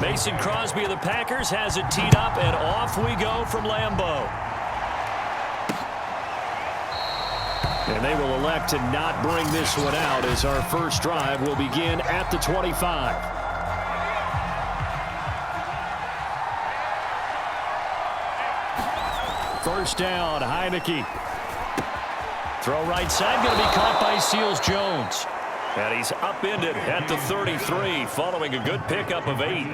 Mason Crosby of the Packers has it teed up, and off we go from Lambeau. And they will elect to not bring this one out as our first drive will begin at the 25. First down, Heineke. Throw right side, going to be caught by Seals-Jones. And he's upended at the 33 following a good pickup of 8.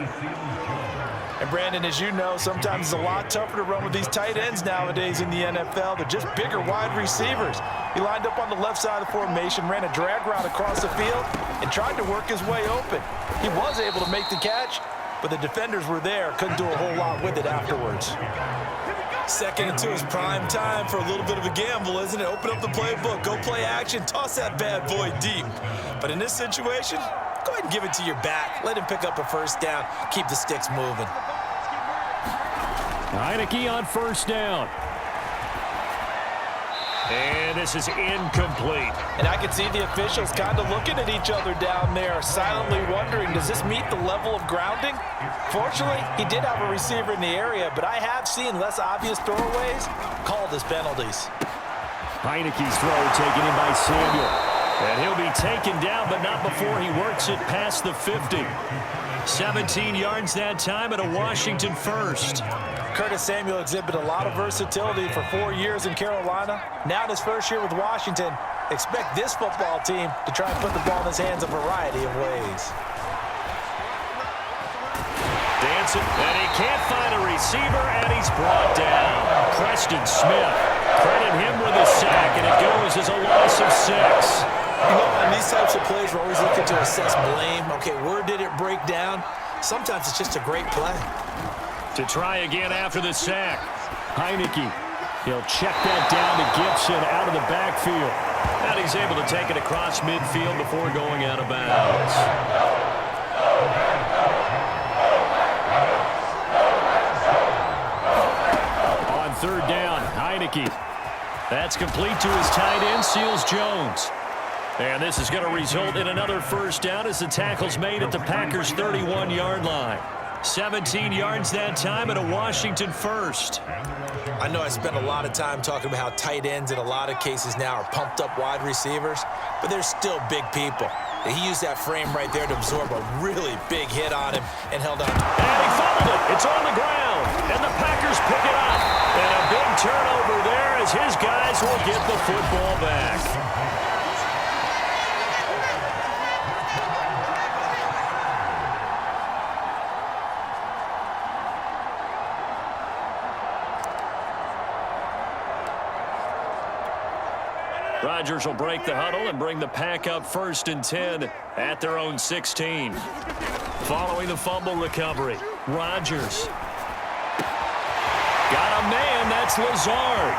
And Brandon, as you know, sometimes it's a lot tougher to run with these tight ends nowadays in the NFL. They're just bigger wide receivers. He lined up on the left side of the formation, ran a drag route across the field, and tried to work his way open. He was able to make the catch, but the defenders were there. Couldn't do a whole lot with it afterwards. Second and 2 is prime time for a little bit of a gamble, isn't it? Open up the playbook, go play action, toss that bad boy deep. But in this situation, go ahead and give it to your back. Let him pick up a first down. Keep the sticks moving. Heineke on first down. And this is incomplete. And I can see the officials kind of looking at each other down there, silently wondering, does this meet the level of grounding? Fortunately, he did have a receiver in the area, but I have seen less obvious throwaways called as penalties. Heineke's throw taken in by Samuel. And he'll be taken down, but not before he works it past the 50. 17 yards that time and a Washington first. Curtis Samuel exhibited a lot of versatility for 4 years in Carolina. Now in his first year with Washington, expect this football team to try and put the ball in his hands a variety of ways. Dancing, and he can't find a receiver, and he's brought down. Preston Smith, credit him with a sack, and it goes as a loss of 6. You know, on these types of plays, we're always looking to assess blame. Okay, where did it break down? Sometimes it's just a great play. To try again after the sack. Heineke. He'll check that down to Gibson out of the backfield. And he's able to take it across midfield before going out of bounds. On third down, Heineke. That's complete to his tight end, Seals-Jones. And this is going to result in another first down as the tackle's made at the Packers' 31-yard line. 17 yards that time and a Washington first. I know I spent a lot of time talking about how tight ends in a lot of cases now are pumped up wide receivers, but they're still big people. He used that frame right there to absorb a really big hit on him and held on. And he fumbled it. It's on the ground. And the Packers pick it up. And a big turnover there as his guys will get the football back. Rodgers will break the huddle and bring the Pack up 1st and 10 at their own 16. Following the fumble recovery, Rodgers. Got a man, that's Lazard.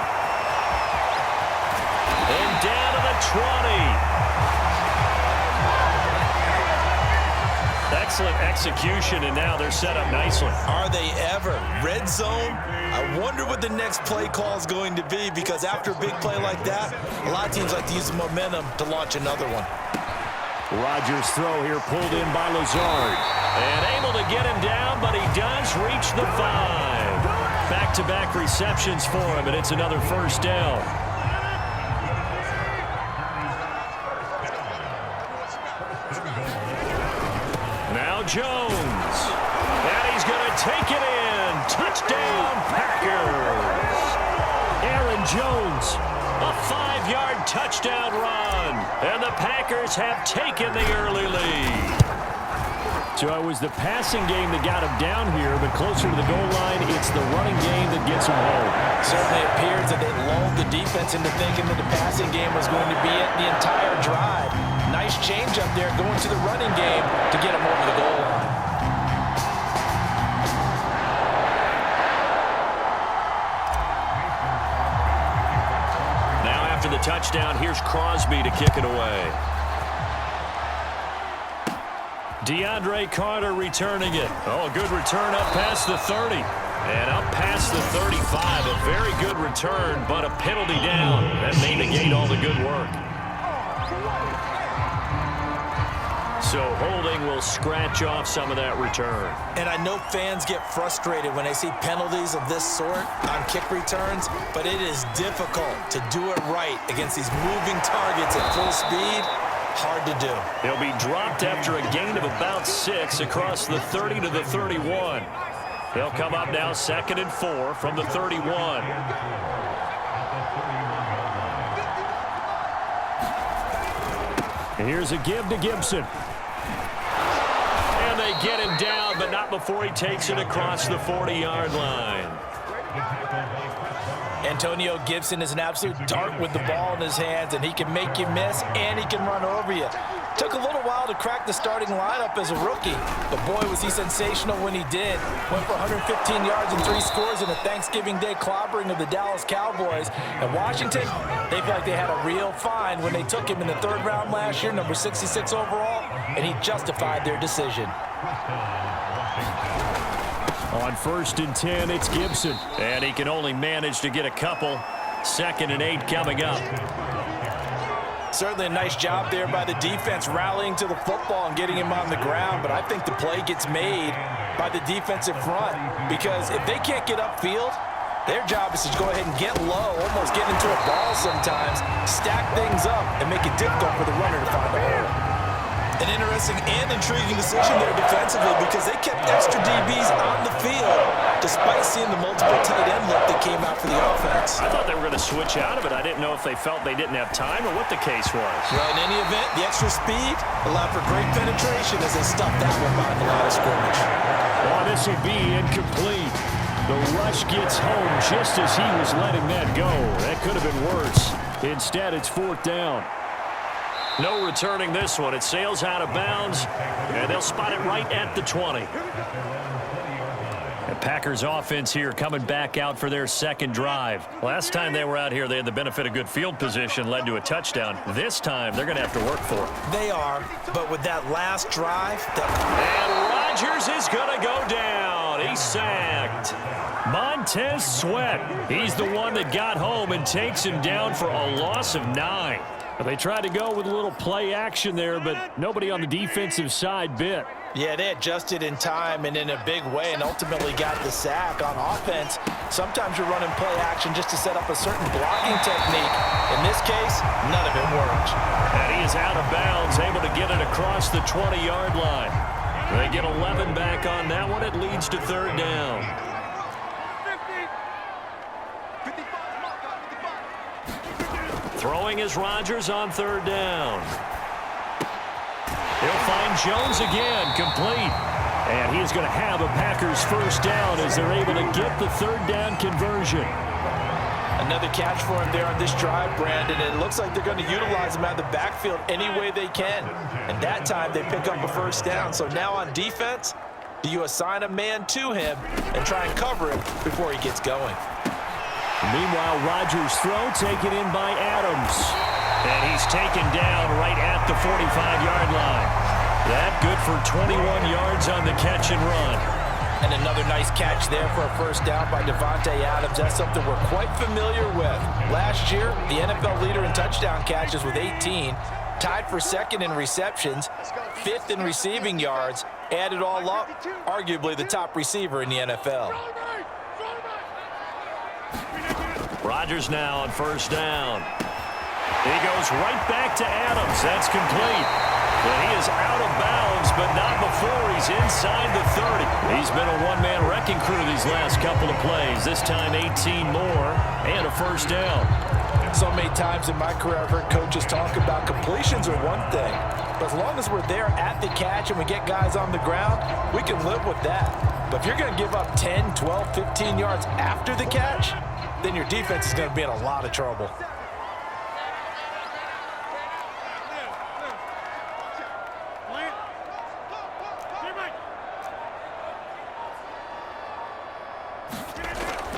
And down to the 20. Excellent execution, and now they're set up nicely. Are they ever? Red zone? I wonder what the next play call is going to be, because after a big play like that, a lot of teams like to use the momentum to launch another one. Rodgers' throw here pulled in by Lazard. And able to get him down, but he does reach the 5. Back-to-back receptions for him, and it's another first down. Now Jones. And he's going to take it in. Touchdown, Packers. Aaron Jones, a 5-yard touchdown run. And the Packers have taken the early lead. So it was the passing game that got him down here, but closer to the goal line, it's the running game that gets him home. Certainly appears that they lulled the defense into thinking that the passing game was going to be it the entire drive. Nice change up there going to the running game to get him over the goal line. Now after the touchdown, here's Crosby to kick it away. DeAndre Carter returning it. Oh, a good return up past the 30. And up past the 35. A very good return, but a penalty down. That may negate all the good work. So holding will scratch off some of that return. And I know fans get frustrated when they see penalties of this sort on kick returns, but it is difficult to do it right against these moving targets at full speed. Hard to do. He'll be dropped after a gain of about 6 across the 30 to the 31. They'll come up now 2nd and 4 from the 31. And here's a give to Gibson. And they get him down, but not before he takes it across the 40-yard line. Antonio Gibson is an absolute dart with the ball in his hands, and he can make you miss, and he can run over you. Took a little while to crack the starting lineup as a rookie, but boy, was he sensational when he did. Went for 115 yards and 3 scores in a Thanksgiving Day clobbering of the Dallas Cowboys. And Washington, they feel like they had a real find when they took him in the 3rd round last year, number 66 overall, and he justified their decision. On 1st and 10, it's Gibson. And he can only manage to get a couple. 2nd and 8 coming up. Certainly a nice job there by the defense rallying to the football and getting him on the ground, but I think the play gets made by the defensive front because if they can't get upfield, their job is to go ahead and get low, almost get into a ball sometimes, stack things up, and make it difficult for the runner to find a hole. An interesting and intriguing decision there defensively because they kept extra DBs on the field despite seeing the multiple tight end look that came out for the offense. I thought they were going to switch out of it. I didn't know if they felt they didn't have time or what the case was. Well, in any event, the extra speed allowed for great penetration as they stuffed that one behind the line of scrimmage. Well, this will be incomplete. The rush gets home just as he was letting that go. That could have been worse. Instead, it's 4th down. No returning this one. It sails out of bounds, and they'll spot it right at the 20. The Packers offense here coming back out for their 2nd drive. Last time they were out here, they had the benefit of good field position, led to a touchdown. This time, they're going to have to work for it. They are, but with that last drive... And Rodgers is going to go down. He's sacked. Montez Sweat. He's the one that got home and takes him down for a loss of 9. They tried to go with a little play action there, but nobody on the defensive side bit. Yeah, they adjusted in time and in a big way and ultimately got the sack. On offense, sometimes you're running play action just to set up a certain blocking technique. In this case, none of it worked. And he is out of bounds, able to get it across the 20-yard line. They get 11 back on that one. It leads to 3rd down. Throwing is Rodgers on 3rd down. He'll find Jones again, complete. And he's going to have a Packers 1st down as they're able to get the 3rd down conversion. Another catch for him there on this drive, Brandon. It looks like they're going to utilize him out of the backfield any way they can. And that time they pick up a 1st down. So now on defense, do you assign a man to him and try and cover him before he gets going? Meanwhile, Rodgers' throw taken in by Adams. And he's taken down right at the 45-yard line. That good for 21 yards on the catch and run. And another nice catch there for a 1st down by Davante Adams. That's something we're quite familiar with. Last year, the NFL leader in touchdown catches with 18. Tied for 2nd in receptions, 5th in receiving yards. Add it all up, arguably the top receiver in the NFL. Rodgers now on 1st down. He goes right back to Adams. That's complete. And he is out of bounds, but not before he's inside the 30. He's been a one-man wrecking crew these last couple of plays. This time 18 more and a 1st down. So many times in my career, I've heard coaches talk about completions are one thing. But as long as we're there at the catch and we get guys on the ground, we can live with that. But if you're going to give up 10, 12, 15 yards after the catch, then your defense is going to be in a lot of trouble.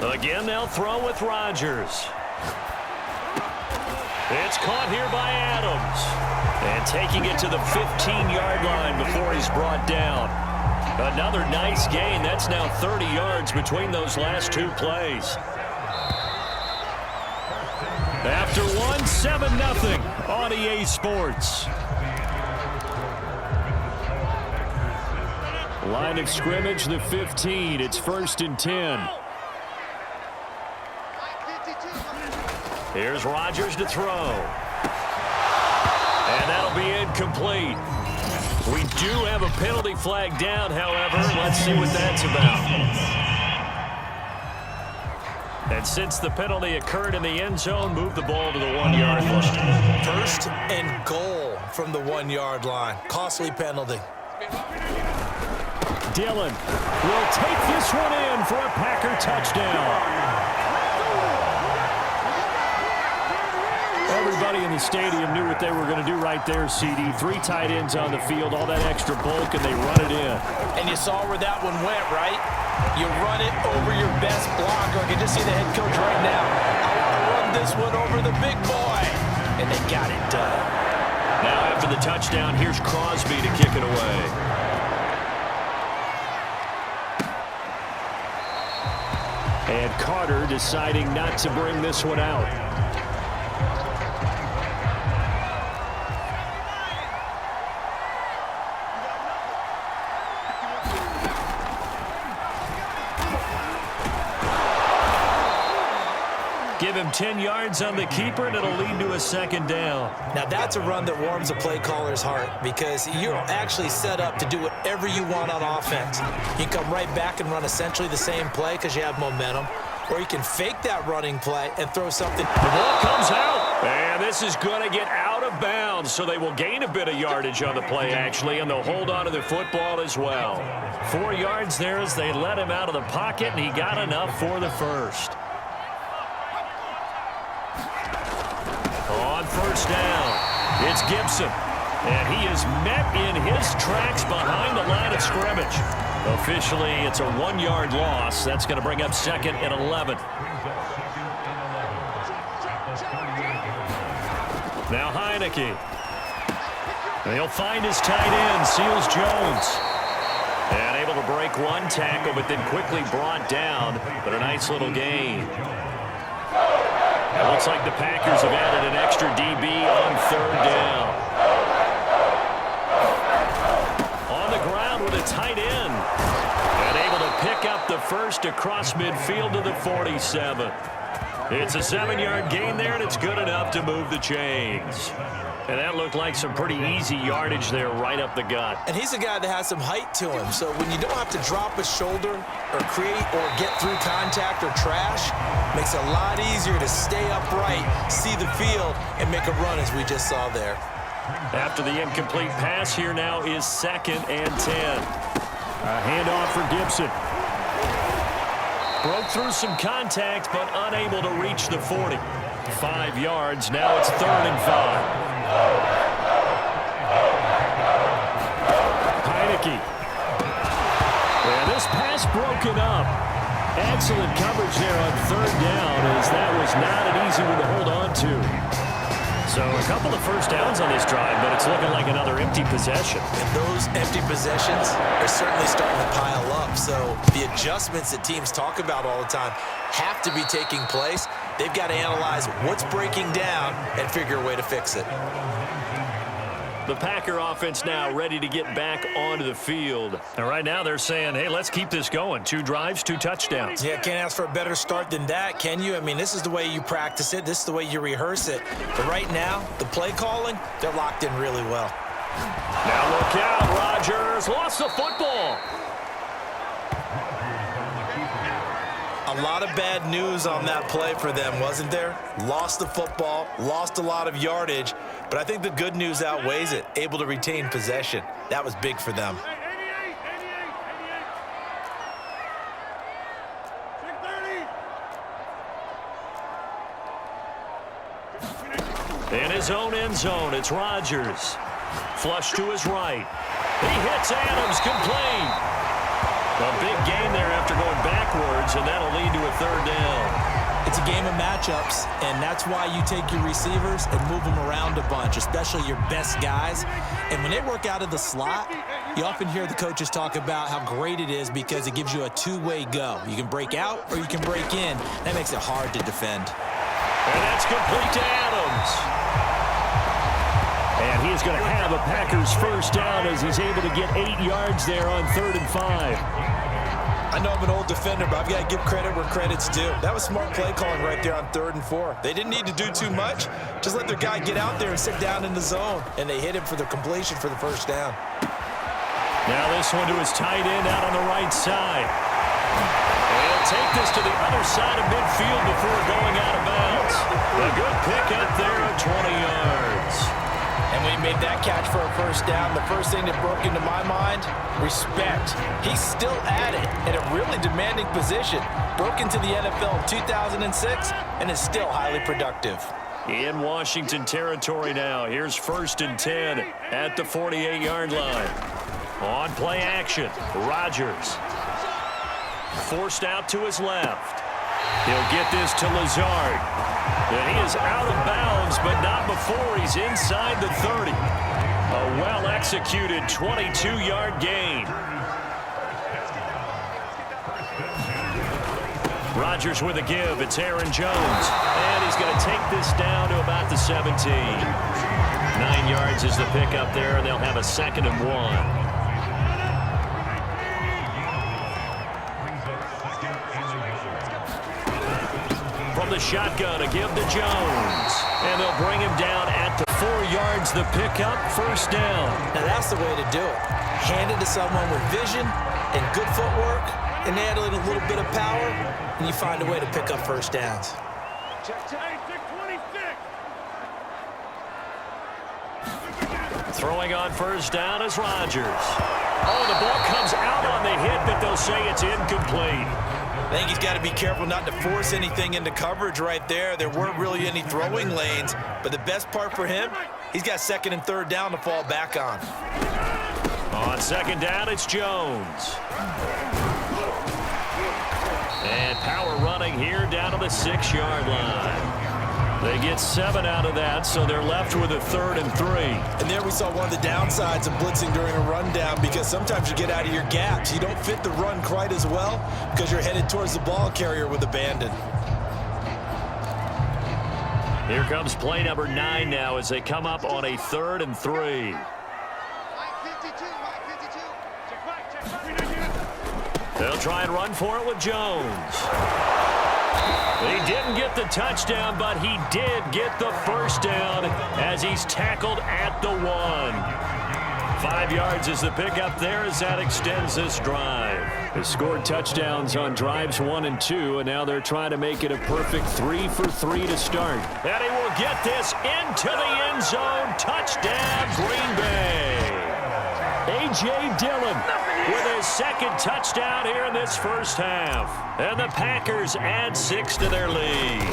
Again, they'll throw with Rodgers. It's caught here by Adams. And taking it to the 15-yard line before he's brought down. Another nice gain. That's now 30 yards between those last 2 plays. After one, 7-0 on EA Sports. Line of scrimmage, the 15. It's 1st and 10. Here's Rodgers to throw. And that'll be incomplete. We do have a penalty flag down, however. Let's see what that's about. And since the penalty occurred in the end zone, move the ball to the 1-yard line. 1st and goal from the 1-yard line. Costly penalty. Dillon will take this one in for a Packer touchdown. Everybody in the stadium knew what they were going to do right there, CD. 3 tight ends on the field, all that extra bulk, and they run it in. And you saw where that one went, right? You run it over your best blocker. I can just see the head coach right now. I want to run this one over the big boy. And they got it done. Now after the touchdown, here's Crosby to kick it away. And Carter deciding not to bring this one out. Give him 10 yards on the keeper, and it'll lead to a 2nd down. Now, that's a run that warms a play caller's heart because you're actually set up to do whatever you want on offense. You can come right back and run essentially the same play because you have momentum, or you can fake that running play and throw something. The ball comes out, and this is going to get out of bounds, so they will gain a bit of yardage on the play, actually, and they'll hold on to the football as well. 4 yards there as they let him out of the pocket, and he got enough for the first. On 1st down, it's Gibson, and he is met in his tracks behind the line of scrimmage. Officially, it's a 1-yard loss. That's going to bring up 2nd and 11. Now Heineke. He'll find his tight end, Seals Jones. And able to break one tackle, but then quickly brought down. But a nice little gain. It looks like the Packers have added an extra DB on 3rd down. On the ground with a tight end. And able to pick up the first across midfield to the 47. It's a 7-yard gain there, and it's good enough to move the chains. And that looked like some pretty easy yardage there right up the gut. And he's a guy that has some height to him. So when you don't have to drop a shoulder or create or get through contact or trash, makes it a lot easier to stay upright, see the field, and make a run as we just saw there. After the incomplete pass, here now is 2nd and 10. A handoff for Gibson. Broke through some contact, but unable to reach the 40. 5 yards. Now it's 3rd and 5. Heineke. And this pass broken up. Excellent coverage there on 3rd down, as that was not an easy one to hold on to. So a couple of first downs on this drive, but it's looking like another empty possession. And those empty possessions are certainly starting to pile up. So the adjustments that teams talk about all the time have to be taking place. They've got to analyze what's breaking down and figure a way to fix it. The Packer offense now ready to get back onto the field. And right now they're saying, hey, let's keep this going. 2 drives, 2 touchdowns. Yeah, can't ask for a better start than that, can you? I mean, this is the way you practice it. This is the way you rehearse it. But right now, the play calling, they're locked in really well. Now look out, Rodgers. Lost the football. A lot of bad news on that play for them, wasn't there? Lost the football, lost a lot of yardage, but I think the good news outweighs it. Able to retain possession. That was big for them. In his own end zone, it's Rodgers. Flush to his right. He hits Adams, complete. A big gain there after going backwards, and that'll lead to a 3rd down. It's a game of matchups, and that's why you take your receivers and move them around a bunch, especially your best guys. And when they work out of the slot, you often hear the coaches talk about how great it is because it gives you a 2-way go. You can break out or you can break in. That makes it hard to defend. And that's complete to Adams. And he is going to have a Packers first down as he's able to get 8 yards there on 3rd and 5. I know I'm an old defender, but I've got to give credit where credit's due. That was smart play calling right there on 3rd and 4. They didn't need to do too much. Just let their guy get out there and sit down in the zone, and they hit him for the completion for the first down. Now this one to his tight end out on the right side. He'll take this to the other side of midfield before going out of bounds. A good pick up there of 20 yards. And when he made that catch for a first down, the first thing that broke into my mind, respect. He's still at it in a really demanding position. Broke into the NFL in 2006 and is still highly productive. In Washington territory now. Here's 1st and 10 at the 48-yard line. On play action, Rodgers. Forced out to his left. He'll get this to Lazard. And he is out of bounds, but not before he's inside the 30. A well-executed 22-yard gain. Rodgers with a give. It's Aaron Jones. And he's going to take this down to about the 17. 9 yards is the pickup there, and they'll have a 2nd and 1. From the shotgun, a give to Jones. And they'll bring him down at the 4 yards. The pickup, first down. Now that's the way to do it. Hand it to someone with vision and good footwork, and add in a little bit of power, and you find a way to pick up first downs. Throwing on first down is Rodgers. Oh, the ball comes out on the hit, but they'll say it's incomplete. I think he's got to be careful not to force anything into coverage right there. There weren't really any throwing lanes, but the best part for him, he's got 2nd and 3rd down to fall back on. On 2nd down, it's Jones. And power running here down to the 6-yard line. They get 7 out of that, so they're left with a 3rd and 3. And there we saw one of the downsides of blitzing during a rundown, because sometimes you get out of your gaps. You don't fit the run quite as well because you're headed towards the ball carrier with abandon. Here comes play number 9 now as they come up on a 3rd and 3. They'll try and run for it with Jones. He didn't get the touchdown, but he did get the first down as he's tackled at the 1. 5 yards is the pickup there as that extends this drive. They scored touchdowns on drives 1 and 2, and now they're trying to make it a perfect 3 for 3 to start. And he will get this into the end zone. Touchdown, Green Bay. A.J. Dillon with his 2nd touchdown here in this first half. And the Packers add 6 to their lead.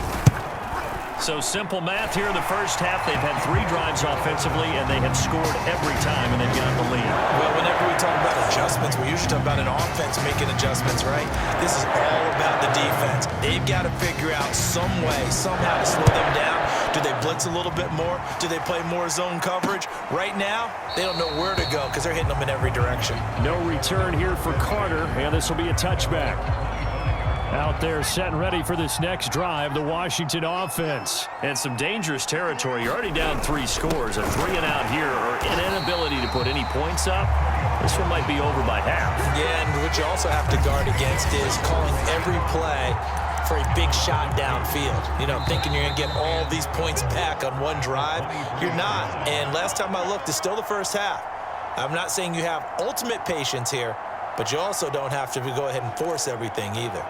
So simple math here in the first half. They've had 3 drives offensively, and they have scored every time, and they've got the lead. Well, whenever we talk about adjustments, we usually talk about an offense making adjustments, right? This is all about the defense. They've got to figure out some way, somehow to slow them down. Do they blitz a little bit more? Do they play more zone coverage? Right now, they don't know where to go because they're hitting them in every direction. No return here for Carter, and this will be a touchback. Out there set and ready for this next drive, the Washington offense. And some dangerous territory. You're already down 3 scores. A 3 and out here, or an inability to put any points up. This one might be over by half. Yeah, and what you also have to guard against is calling every play for a big shot downfield. You know, thinking you're going to get all these points back on one drive. You're not. And last time I looked, it's still the first half. I'm not saying you have ultimate patience here, but you also don't have to go ahead and force everything either.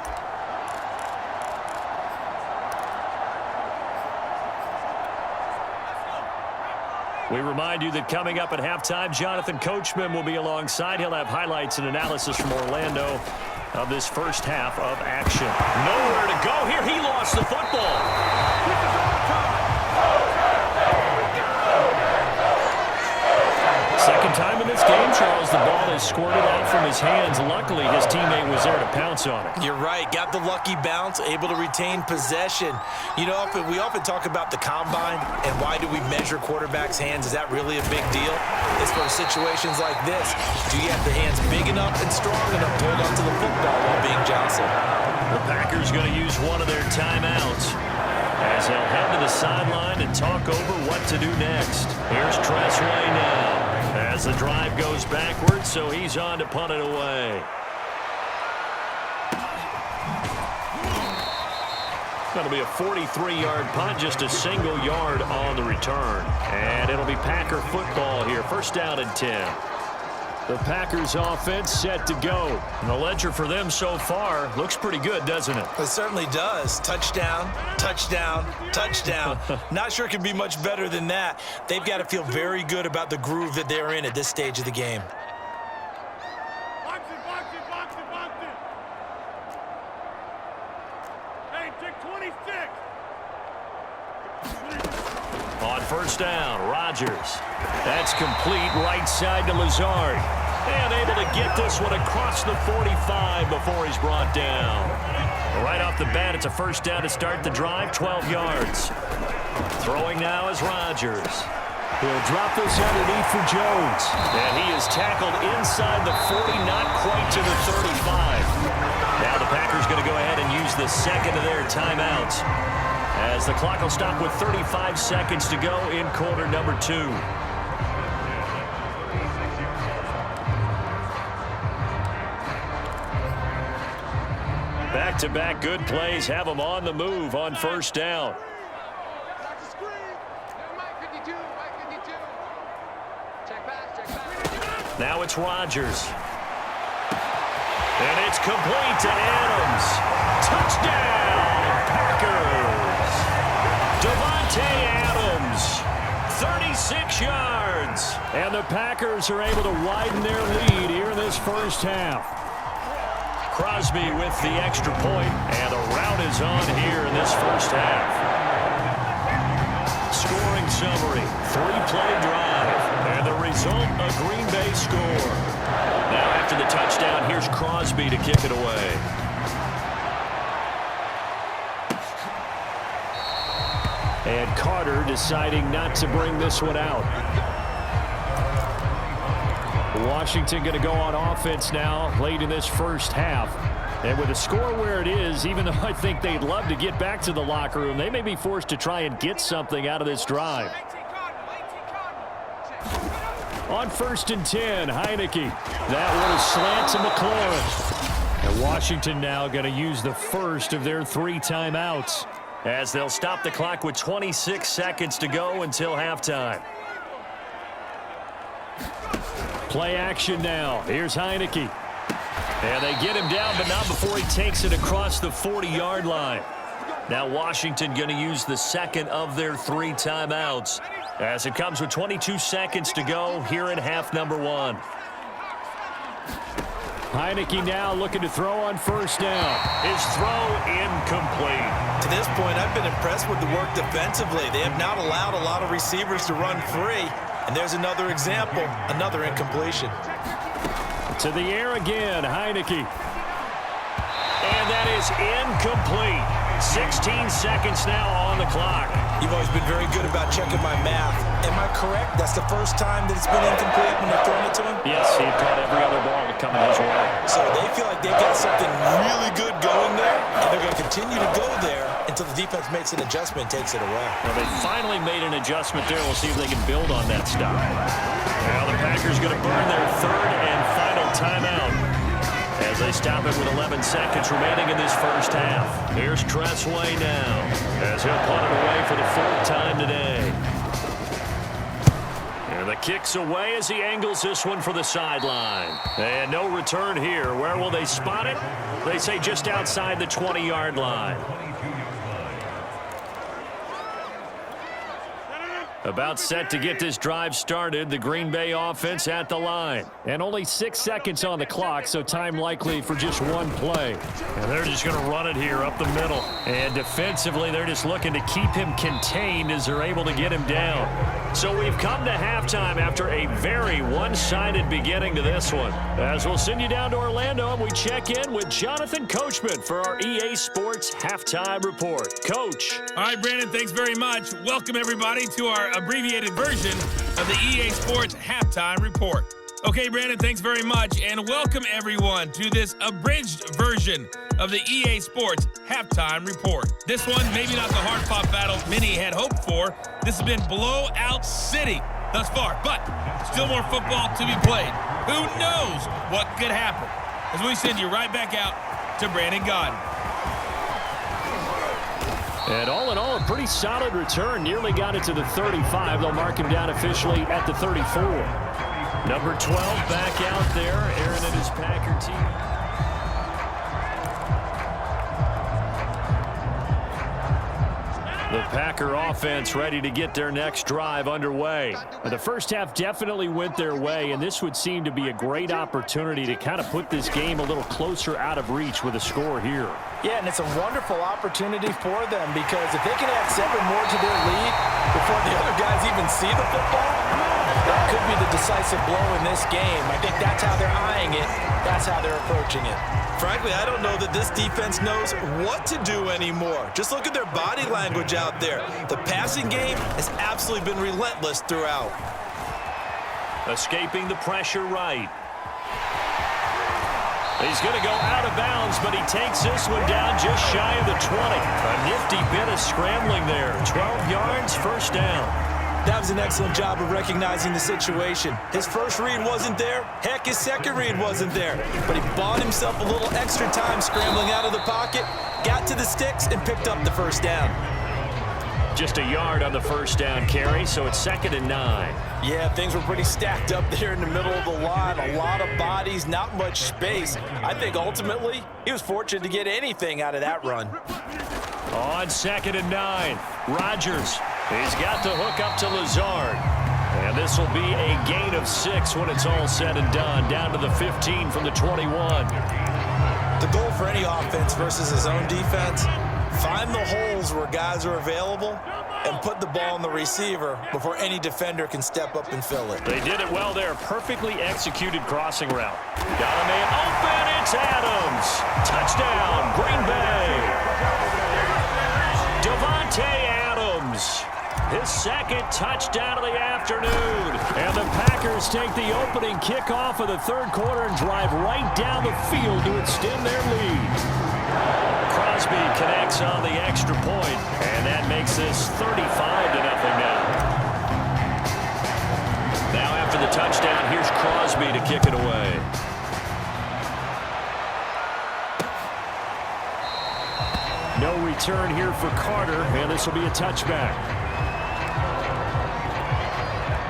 We remind you that coming up at halftime, Jonathan Coachman will be alongside. He'll have highlights and analysis from Orlando of this first half of action. Nowhere to go here. He lost the football. Second time in this game, Charles, the ball is squirted out from his hands. Luckily, his teammate was there to pounce on it. You're right. Got the lucky bounce, able to retain possession. You know, we often talk about the combine and why do we measure quarterbacks' hands. Is that really a big deal? It's for situations like this. Do you have the hands big enough and strong enough to hold onto the football while being jostled? The Packers going to use one of their timeouts. as they'll head to the sideline and talk over what to do next. Here's Tressway now as the drive goes backwards, so he's on to punt it away. Going to be a 43-yard punt, just a single yard on the return. And it'll be Packer football here, first down and 10. The Packers offense set to go. And the ledger for them so far looks pretty good, doesn't it? It certainly does. Touchdown, touchdown, touchdown. Not sure it can be much better than that. They've got to feel very good about the groove that they're in at this stage of the game. On first down, Rodgers. That's complete right side to Lazard. And able to get this one across the 45 before he's brought down. Right off the bat, it's a first down to start the drive, 12 yards. Throwing now is Rodgers. He'll drop this underneath for Jones. And he is tackled inside the 40, not quite to the 35. Now the Packers going to go ahead and use the second of their timeouts, as the clock will stop with 35 seconds to go in quarter number 2. Back-to-back good plays have them on the move on first down. Now it's Rodgers. And it's complete to Adams. Touchdown, Packers. Devontae Adams, 36 yards. And the Packers are able to widen their lead here in this first half. Crosby with the extra point, and the route is on here in this first half. Scoring summary, 3-play drive, and the result, a Green Bay score. Now after the touchdown, here's Crosby to kick it away. And Carter deciding not to bring this one out. Washington going to go on offense now late in this first half. And with the score where it is, even though I think they'd love to get back to the locker room, they may be forced to try and get something out of this drive. On first and 10, Heineke. That one is slant to McLaurin. And Washington now going to use the first of their 3 timeouts, as they'll stop the clock with 26 seconds to go until halftime. Play action now. Here's Heineke. And they get him down, but not before he takes it across the 40-yard line. Now Washington going to use the second of their 3 timeouts, as it comes with 22 seconds to go here in half number 1. Heineke now looking to throw on first down. His throw incomplete. To this point, I've been impressed with the work defensively. They have not allowed a lot of receivers to run free. And there's another example, another incompletion. To the air again, Heineke. And that is incomplete. 16 seconds now on the clock. You've always been very good about checking my math. Am I correct? That's the first time that it's been incomplete when they're throwing it to him? Yes, he caught every other ball coming his way. So they feel like they've got something really good going there, and they're going to continue to go there until the defense makes an adjustment and takes it away. Well, they finally made an adjustment there. We'll see if they can build on that stop. Now the Packers going to burn their 3rd and final timeout, as they stop it with 11 seconds remaining in this first half. Here's Tressway now, as he'll punt it away for the 4th time today. And the kick's away as he angles this one for the sideline. And no return here. Where will they spot it? They say just outside the 20-yard line. About set to get this drive started, the Green Bay offense at the line. And only 6 seconds on the clock, so time likely for just 1 play. And they're just going to run it here up the middle. And defensively, they're just looking to keep him contained as they're able to get him down. So we've come to halftime after a very one-sided beginning to this one. As we'll send you down to Orlando, and we check in with Jonathan Coachman for our EA Sports Halftime Report. Coach. All right, Brandon, thanks very much. Welcome, everybody, to our abbreviated version of the EA Sports Halftime Report. Okay, Brandon, thanks very much. And welcome, everyone, to this abridged version of the EA Sports Halftime Report. This one, maybe not the hard-fought battle many had hoped for. This has been blowout city thus far, but still more football to be played. Who knows what could happen? As we send you right back out to Brandon Gaudin. And all in all, a pretty solid return. Nearly got it to the 35. They'll mark him down officially at the 34. Number 12 back out there. Aaron and his Packer team. The Packer offense ready to get their next drive underway. The first half definitely went their way, and this would seem to be a great opportunity to kind of put this game a little closer out of reach with a score here. Yeah, and it's a wonderful opportunity for them because if they can add 7 more to their lead before the other guys even see the football, that could be the decisive blow in this game. I think that's how they're eyeing it. That's how they're approaching it. Frankly, I don't know that this defense knows what to do anymore. Just look at their body language out there. The passing game has absolutely been relentless throughout. Escaping the pressure right. He's going to go out of bounds, but he takes this one down just shy of the 20. A nifty bit of scrambling there. 12 yards, first down. That was an excellent job of recognizing the situation. His first read wasn't there. Heck, his second read wasn't there. But he bought himself a little extra time scrambling out of the pocket, got to the sticks, and picked up the first down. Just a yard on the first down carry, so it's 2nd and 9. Yeah, things were pretty stacked up there in the middle of the line. A lot of bodies, not much space. I think ultimately he was fortunate to get anything out of that run. On 2nd and 9, Rodgers. He's got the hook up to Lazard. And this will be a gain of 6 when it's all said and done. Down to the 15 from the 21. The goal for any offense versus his own defense, find the holes where guys are available and put the ball in the receiver before any defender can step up and fill it. They did it well there. Perfectly executed crossing route. Got a man open. It's Adams. Touchdown, Green Bay. Devontae Adams. His second touchdown of the afternoon. And the Packers take the opening kickoff of the third quarter and drive right down the field to extend their lead. Crosby connects on the extra point, and that makes this 35-0 now. Now after the touchdown, here's Crosby to kick it away. No return here for Carter, and this will be a touchback.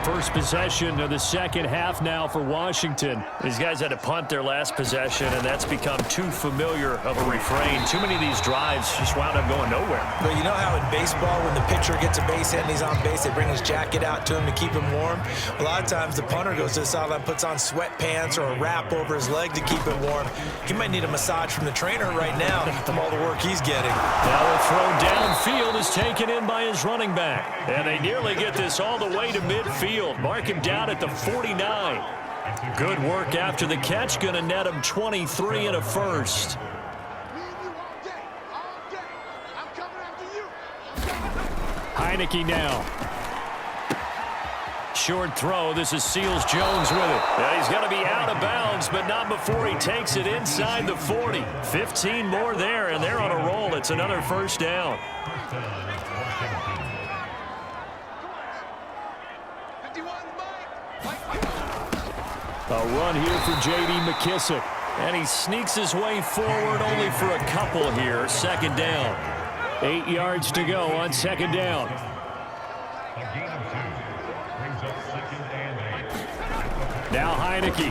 First possession of the second half now for Washington. These guys had to punt their last possession, and that's become too familiar of a refrain. Too many of these drives just wound up going nowhere. But you know how in baseball, when the pitcher gets a base hit and he's on base, they bring his jacket out to him to keep him warm? A lot of times the punter goes to the sideline, puts on sweatpants or a wrap over his leg to keep him warm. He might need a massage from the trainer right now from all the work he's getting. Now a throw downfield is taken in by his running back. And they nearly get this all the way to midfield. Mark him down at the 49. Good work after the catch. Going to net him 23 and a first. Heineke now. Short throw. This is Seals-Jones with it. Now he's got to be out of bounds, but not before he takes it inside the 40. 15 more there, and they're on a roll. It's another first down. A run here for J.D. Mckissack. And he sneaks his way forward only for a couple here. Second down. 8 yards to go on second down. Now Heineke.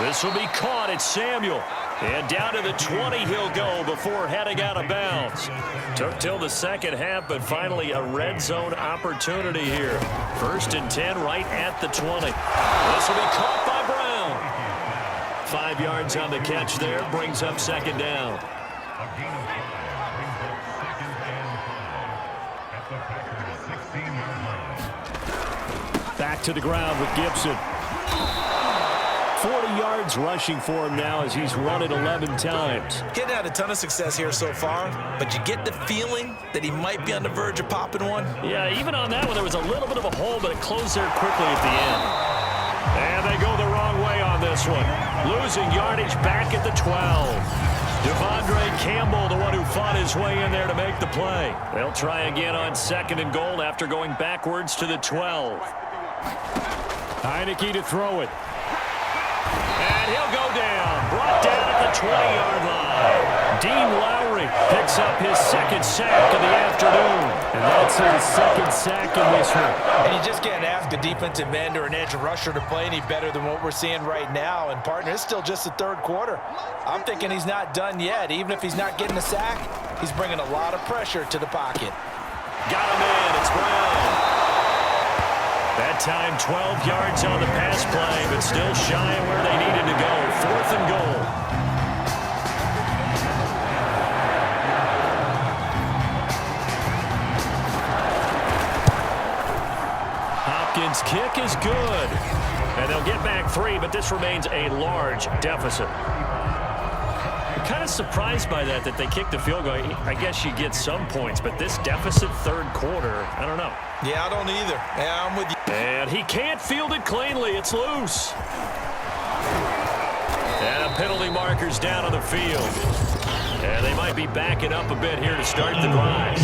This will be caught. It's Samuel. And down to the 20 he'll go before heading out of bounds. Took till the second half, but finally a red zone opportunity here. 1st and 10 right at the 20. This will be caught by Brown. 5 yards on the catch there. Brings up second down. Back to the ground with Gibson. 40 yards rushing for him now as he's run it 11 times. Getting had a ton of success here so far, but you get the feeling that he might be on the verge of popping one. Yeah, even on that one, there was a little bit of a hole, but it closed there quickly at the end. And they go the wrong way on this one. Losing yardage back at the 12. Devondre Campbell, the one who fought his way in there to make the play. They'll try again on 2nd and goal after going backwards to the 12. Heineke to throw it. And he'll go down. Brought down at the 20-yard line. Dean Lowry picks up his 2nd sack of the afternoon. And that's his 2nd sack in this one. And you just can't ask a defensive end or an edge rusher to play any better than what we're seeing right now. And, partner, it's still just the 3rd quarter. I'm thinking he's not done yet. Even if he's not getting a sack, he's bringing a lot of pressure to the pocket. Got him in. It's Brown. That time 12 yards on the pass play, but still shy of where they needed to go. 4th and goal. Hopkins' kick is good. And they'll get back 3, but this remains a large deficit. I'm kind of surprised by that they kicked the field goal. I guess you get some points, but this deficit 3rd quarter, I don't know. Yeah, I don't either. Yeah, I'm with you. And he can't field it cleanly. It's loose. And a penalty marker's down on the field. And they might be backing up a bit here to start the drive.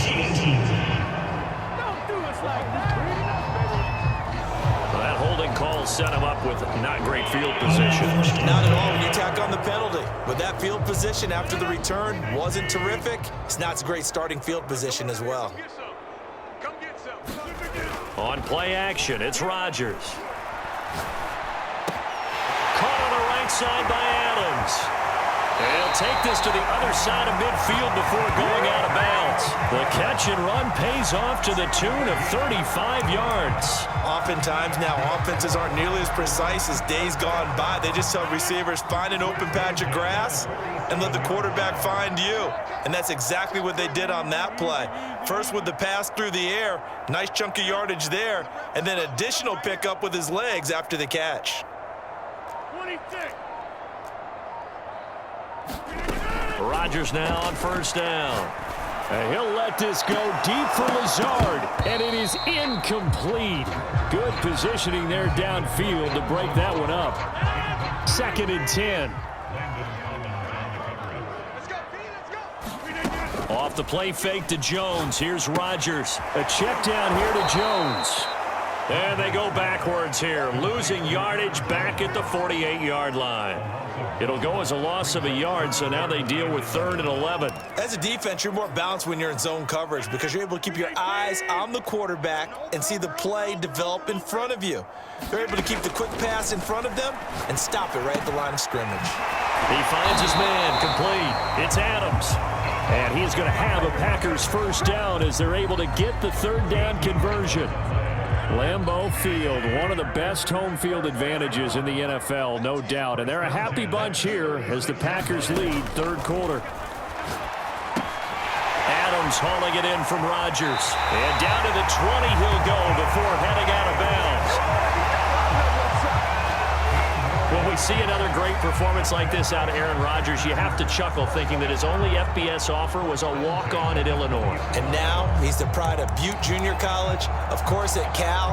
Well, that holding call set him up with not great field position. Not at all when you tack on the penalty. With that field position after the return wasn't terrific, it's not a great starting field position as well. On play action, it's Rodgers. Caught on the right side by Adams. And he'll take this to the other side of midfield before going out of bounds. The catch and run pays off to the tune of 35 yards. Oftentimes now offenses aren't nearly as precise as days gone by. They just tell receivers, find an open patch of grass and let the quarterback find you. And that's exactly what they did on that play. First with the pass through the air, nice chunk of yardage there, and then additional pickup with his legs after the catch. 26. Rodgers now on 1st down. And he'll let this go deep for Lazard, and it is incomplete. Good positioning there downfield to break that one up. 2nd and 10. Off the play fake to Jones. Here's Rodgers. A check down here to Jones. And they go backwards here, losing yardage back at the 48-yard line. It'll go as a loss of a yard, so now they deal with 3rd and 11. As a defense, you're more balanced when you're in zone coverage because you're able to keep your eyes on the quarterback and see the play develop in front of you. They're able to keep the quick pass in front of them and stop it right at the line of scrimmage. He finds his man, complete. It's Adams. And he's going to have a Packers 1st down as they're able to get the 3rd down conversion. Lambeau Field, one of the best home field advantages in the NFL, no doubt. And they're a happy bunch here as the Packers lead 3rd quarter. Adams hauling it in from Rodgers. And down to the 20 he'll go before heading out of bounds. When we see another great performance like this out of Aaron Rodgers, you have to chuckle thinking that his only FBS offer was a walk-on at Illinois. And now he's the pride of Butte Junior College, of course at Cal.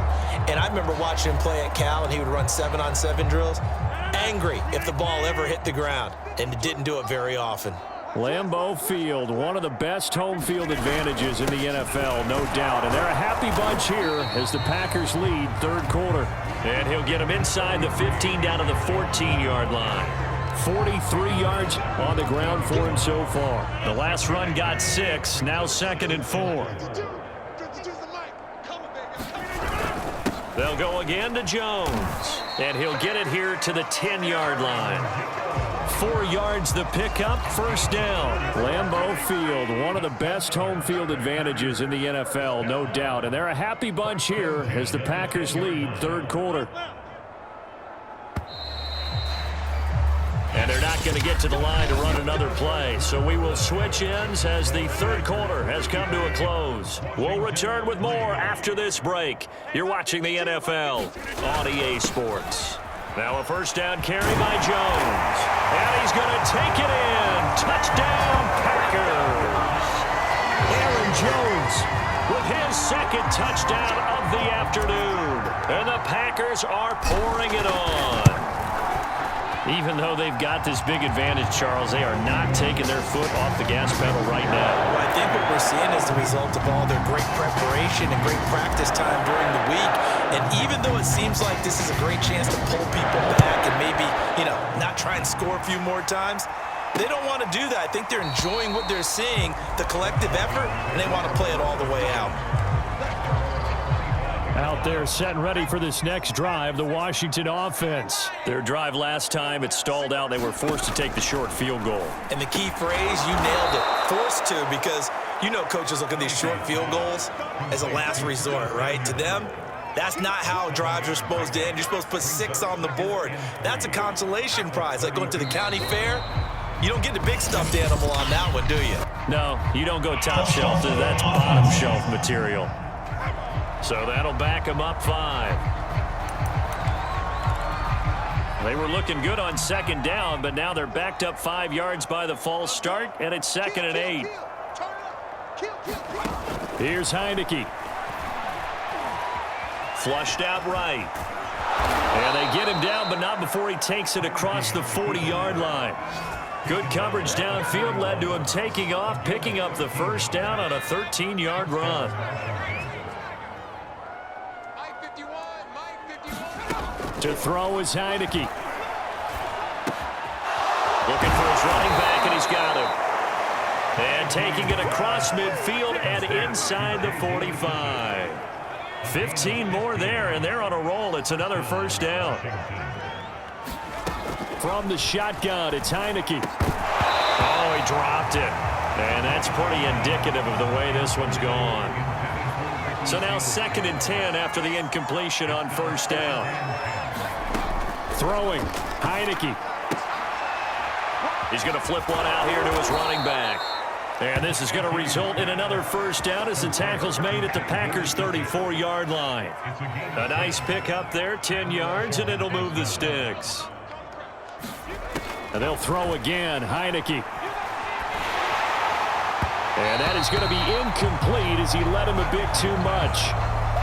And I remember watching him play at Cal, and he would run 7-on-7 drills. Angry if the ball ever hit the ground, and it didn't do it very often. Lambeau Field, one of the best home field advantages in the NFL, no doubt. And they're a happy bunch here as the Packers lead 3rd quarter. And he'll get them inside the 15 down to the 14-yard line. 43 yards on the ground for him so far. The last run got 6, now 2nd and 4. They'll go again to Jones. And he'll get it here to the 10-yard line. 4 yards the pickup, 1st down. Lambeau Field, one of the best home field advantages in the NFL, no doubt. And they're a happy bunch here as the Packers lead 3rd quarter. And they're not going to get to the line to run another play. So we will switch ends as the 3rd quarter has come to a close. We'll return with more after this break. You're watching the NFL on EA Sports. Now a first down carry by Jones. And he's going to take it in. Touchdown, Packers. Aaron Jones with his second touchdown of the afternoon. And the Packers are pouring it on. Even though they've got this big advantage, Charles, they are not taking their foot off the gas pedal right now. Well, I think what we're seeing is the result of all their great preparation and great practice time during the week. And even though it seems like this is a great chance to pull people back and maybe, not try and score a few more times, they don't want to do that. I think they're enjoying what they're seeing, the collective effort, and they want to play it all the way out. Out there set and ready for this next drive, the Washington offense. Their drive last time, it stalled out. They were forced to take the short field goal. And the key phrase, you nailed it, forced to, because coaches look at these short field goals as a last resort, right? To them, that's not how drives are supposed to end. You're supposed to put 6 on the board. That's a consolation prize, like going to the county fair. You don't get the big stuffed animal on that one, do you? No, you don't go top shelf. That's bottom shelf material. So that'll back them up 5. They were looking good on second down, but now they're backed up 5 yards by the false start, and it's 2nd and 8. Here's Heineke. Flushed out right. And they get him down, but not before he takes it across the 40-yard line. Good coverage downfield led to him taking off, picking up the first down on a 13-yard run. To throw is Heineke. Looking for his running back, and he's got him. And taking it across midfield and inside the 45. 15 more there, and they're on a roll. It's another first down. From the shotgun, it's Heineke. Oh, he dropped it. And that's pretty indicative of the way this one's gone. So now 2nd and 10 after the incompletion on first down. Throwing, Heineke. He's going to flip one out here to his running back. And this is going to result in another first down as the tackle's made at the Packers' 34-yard line. A nice pick up there, 10 yards, and it'll move the sticks. And they'll throw again, Heineke. And that is going to be incomplete as he led him a bit too much.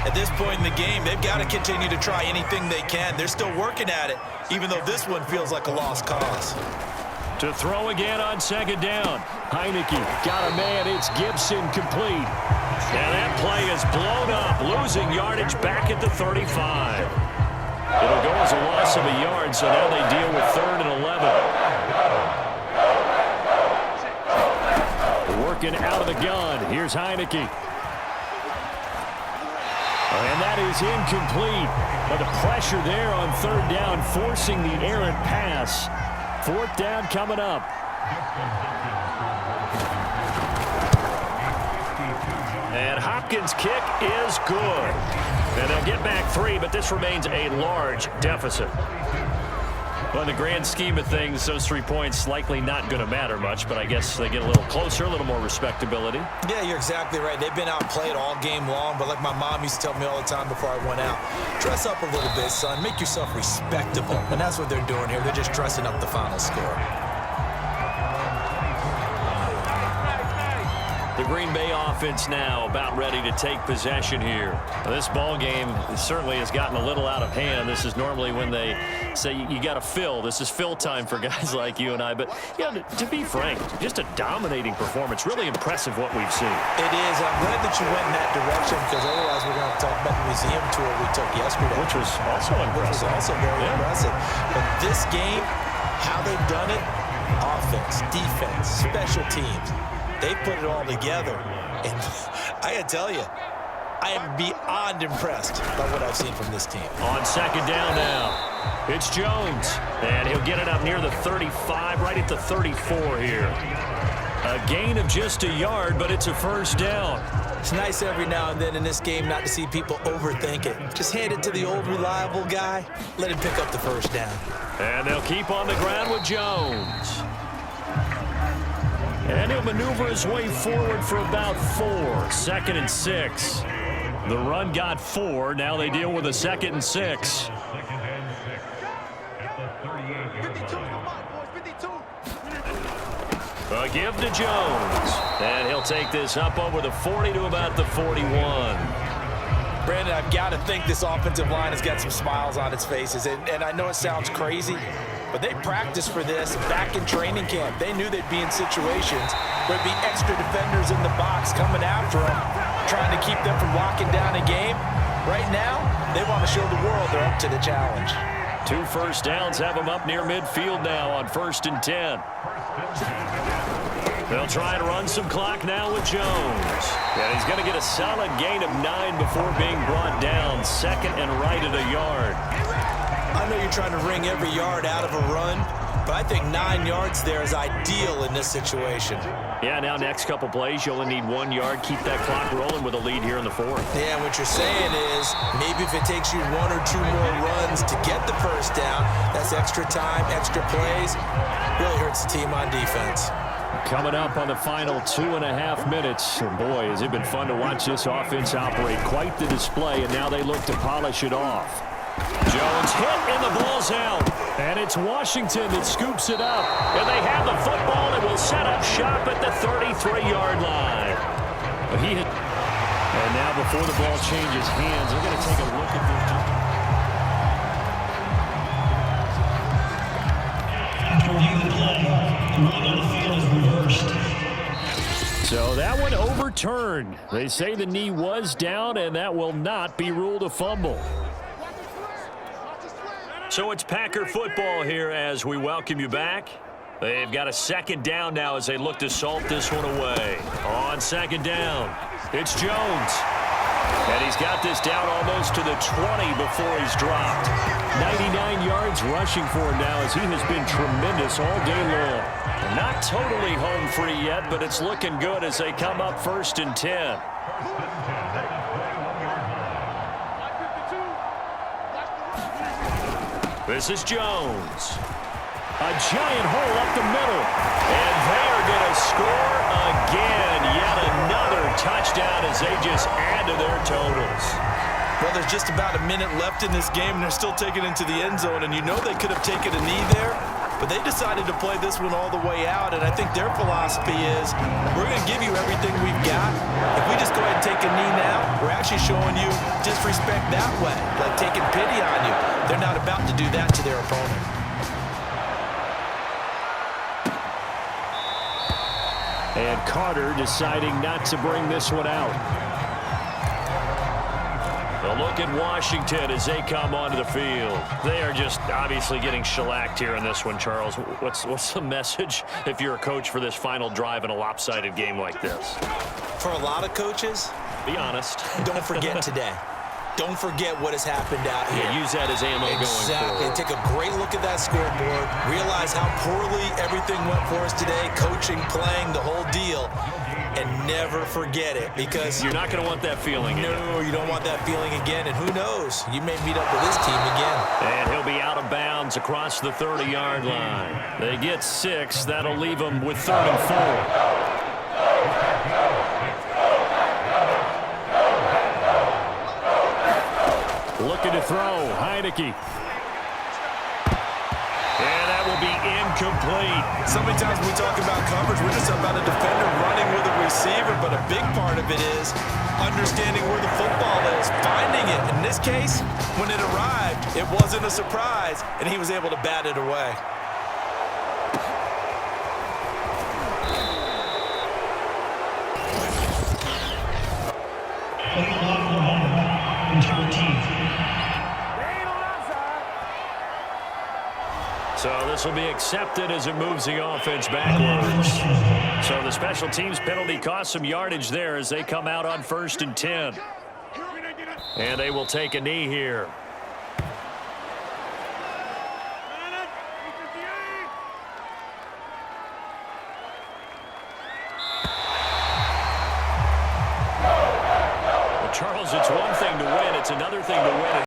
At this point in the game, they've got to continue to try anything they can. They're still working at it, even though this one feels like a lost cause. To throw again on second down. Heineke got a man. It's Gibson complete. And that play is blown up, losing yardage back at the 35. It'll go as a loss of a yard, so now they deal with 3rd and 11. Working out of the gun. Here's Heineke. And that is incomplete. But the pressure there on 3rd down, forcing the errant pass. 4th down coming up. And Hopkins' kick is good. And they'll get back 3, but this remains a large deficit. Well, in the grand scheme of things, those 3 points likely not going to matter much, but I guess they get a little closer, a little more respectability. Yeah, you're exactly right. They've been outplayed all game long, but like my mom used to tell me all the time before I went out, dress up a little bit, son. Make yourself respectable. And that's what they're doing here. They're just dressing up the final score. The Green Bay offense now about ready to take possession here. This ball game certainly has gotten a little out of hand. This is normally when they say you got to fill. This is fill time for guys like you and I. But, to be frank, just a dominating performance. Really impressive what we've seen. It is. I'm glad that you went in that direction because otherwise we're going to talk about the museum tour we took yesterday. Which was also impressive. Which was also very impressive. But this game, how they've done it, offense, defense, special teams, they put it all together. And I got to tell you, I am beyond impressed by what I've seen from this team. On second down now, it's Jones. And he'll get it up near the 35, right at the 34 here. A gain of just a yard, but it's a first down. It's nice every now and then in this game not to see people overthink it. Just hand it to the old reliable guy. Let him pick up the first down. And they'll keep on the ground with Jones. And he'll maneuver his way forward for about 4. 2nd and 6. The run got 4. Now they deal with a 2nd and 6. give to Jones. And he'll take this up over the 40 to about the 41. Brandon, I've got to think this offensive line has got some smiles on its faces. And I know it sounds crazy, but they practiced for this back in training camp. They knew they'd be in situations where there'd be extra defenders in the box coming after them, trying to keep them from locking down a game. Right now, they want to show the world they're up to the challenge. 2 first downs have them up near midfield now on 1st and 10. They'll try and run some clock now with Jones. And he's going to get a solid gain of 9 before being brought down. 2nd and right at a yard. I know you're trying to wring every yard out of a run, but I think 9 yards there is ideal in this situation. Yeah, now next couple plays, you only need 1 yard. Keep that clock rolling with a lead here in the 4th. Yeah, what you're saying is maybe if it takes you 1 or 2 more runs to get the first down, that's extra time, extra plays, really hurts the team on defense. Coming up on the final 2.5 minutes. And boy, has it been fun to watch this offense operate. Quite the display, and now they look to polish it off. Jones hit, and the ball's out. And it's Washington that scoops it up. And they have the football and will set up shop at the 33-yard line. He hit. And now before the ball changes hands, they're going to take a look at this. So that one overturned. They say the knee was down, and that will not be ruled a fumble. So it's Packer football here as we welcome you back. They've got a 2nd down now as they look to salt this one away. On 2nd down, it's Jones. And he's got this down almost to the 20 before he's dropped. 99 yards rushing for him now as he has been tremendous all day long. Not totally home free yet, but it's looking good as they come up 1st and 10. This is Jones. A giant hole up the middle. And they are going to score again. Yet another touchdown as they just add to their totals. Well, there's just about a minute left in this game, and they're still taking it into the end zone. And you know they could have taken a knee there, but they decided to play this one all the way out. And I think their philosophy is, we're going to give you everything we've got. If we just go ahead and take a knee now, we're actually showing you disrespect that way, like taking pity on you. They're not about to do that to their opponent. And Carter deciding not to bring this one out. A look at Washington as they come onto the field. They are just obviously getting shellacked here in this one, Charles. What's the message if you're a coach for this final drive in a lopsided game like this? For a lot of coaches, be honest. Don't forget today. Don't forget what has happened out here. Yeah, use that as ammo going forward. Take a great look at that scoreboard. Realize how poorly everything went for us today. Coaching, playing, the whole deal. And never forget it, because you're not going to want that feeling again. No, you don't want that feeling again. And who knows? You may meet up with this team again. And he'll be out of bounds across the 30-yard line. They get 6. That'll leave them with 3rd and 4. Looking to throw, Heineke. And that will be incomplete. So many times when we talk about coverage, we're just about a defender running with a receiver, but a big part of it is understanding where the football is, finding it. In this case, when it arrived, it wasn't a surprise, and he was able to bat it away. So this will be accepted as it moves the offense backwards. So the special teams penalty cost some yardage there as they come out on 1st and 10. And they will take a knee here. Well, Charles, it's one thing to win. It's another thing to win.